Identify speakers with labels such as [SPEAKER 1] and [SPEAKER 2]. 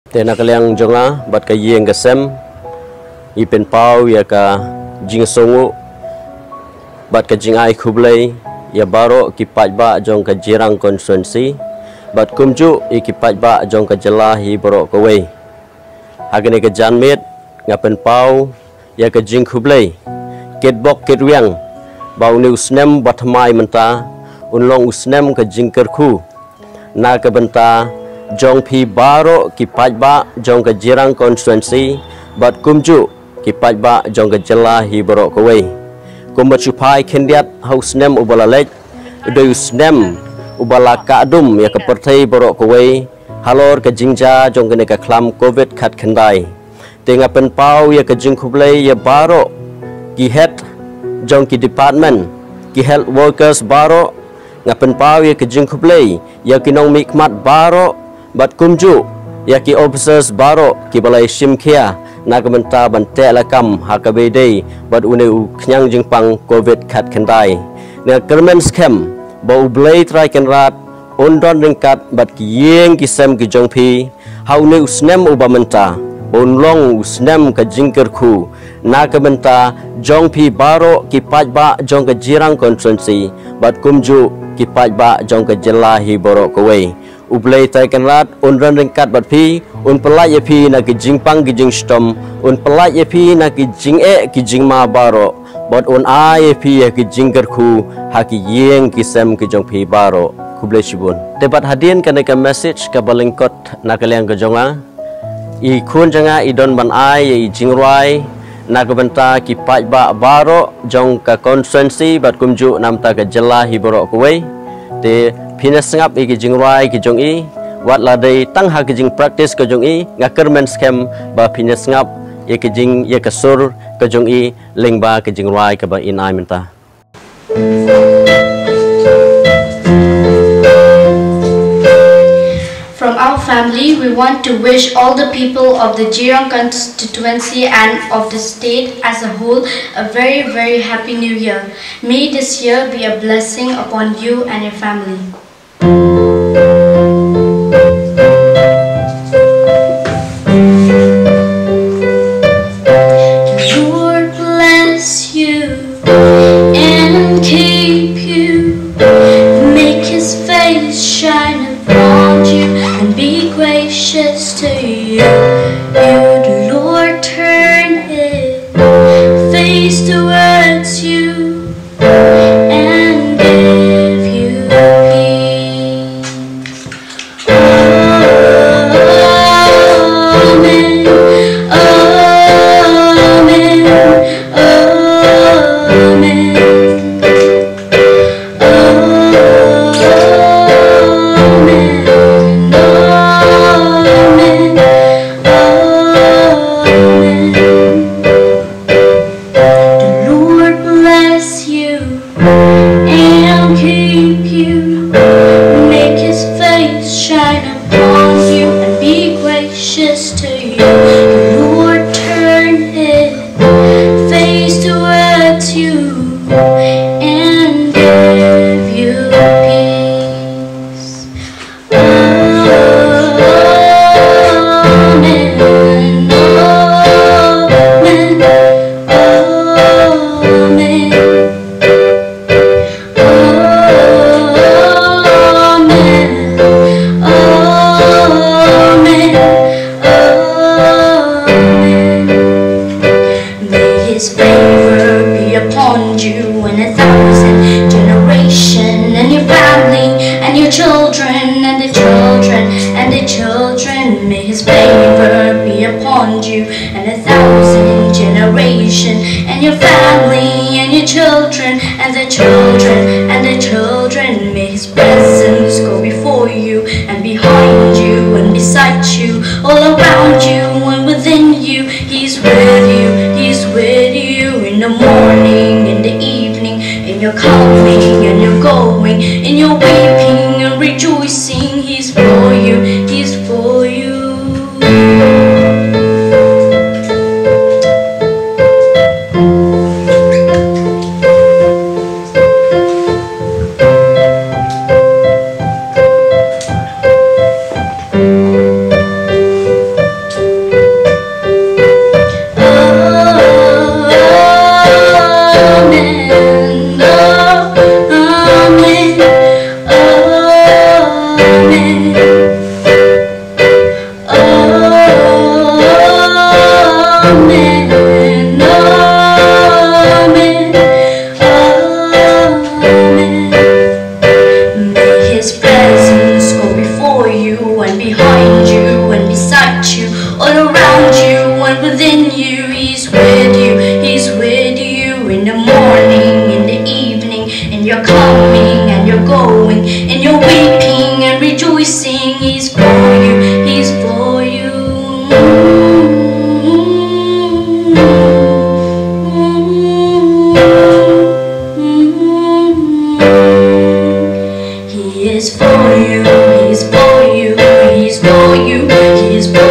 [SPEAKER 1] Te nakaliang jonga bat ka yeng ka sem ipen pau ya ka jing songu bat ka jing ai Khublei ya baro ki paj ba jong ka Jirang Constituency bat kumju i ki paj ba jong ka jela hi baro ka wei hagane ka janmet ngapen pau ya ka jing Khublei ket bok ket wiang bau ni Snem bat Thymmai menta unlong Snem ka jing kerku na ka benta Jong pi baro ki pajba jong ka Jirang Constituency bat kumju ki pajba jong ka jela hi baro ka wei kumbat chupai kendiat hau Snem ubala lek do Snem ubala ka dum ya ka perthai baro ka wei halor ka jingja jong ka klam covid khat khandai tenga pen pau ya ka jing Khublei ya baro ki head jong ki department ki health workers baro ngapen pau ya ka jing Khublei ya ki nong mikmat baro bat kumju ya ki officers baro ki balai simkhia na ka menta bante lakam hakabede bat une khnyang jingpang covid khat khandai na kermen scam bo Khublei trai kenrat ondon Ryngkat bat ki yeng ki sem ki jongpi hau ne Snem ubamenta onlong Snem ka jingkerku na ka menta jongpi baro ki pajba jong ka Jirang Constituency bat kumju ki pajba jong ka jela hi baro ka wei Khublei tai kenrat unran Ryngkat bat pi un pelai ye pi na ki jingpang ki jing stom un pelai ye pi na ki jing ki jing ma baro bot un a ye pi ki jingker khu ha ki yeng ki sem ki jong pi baro Khublei shibun debat hadin kan ka message ka balingkot na ka liang ka jonga i khun janga i don ban ai i Jingrwai na ka benta ki paj ba baro jong ka constituency bat kumju nam ta ka jela hi baro ko wei te Pina sengap iki Jingrwai ki jong i wat ladai tang ha ki jing practice ka jong i ngakermen scam ba pina sengap ye ki jing ye ka sur ka jong i lengba ki Jingrwai ka ba in ai menta
[SPEAKER 2] From our family, we want to wish all the people of the Jirang Constituency and of the state as a whole a very, very happy new year. May this year be a blessing upon you and your family. Lord bless you and keep you, make his face shine upon you and be gracious to you. The Lord turn his face towards you and give you peace. Amen. Amen. Amen. His favor be upon you and 1,000 generations, and your family and your children and the children and the children. May his favor be upon you and 1,000 generations, and your family and your children and the children and the children. May his presence go before you and behind you and beside you, all around you and within you. He's with you, he's with you in the morning, in the evening, in your coming and your going, in your weeping and rejoicing. He's for you, he's for you. for you, he's for you, he's for you, he's for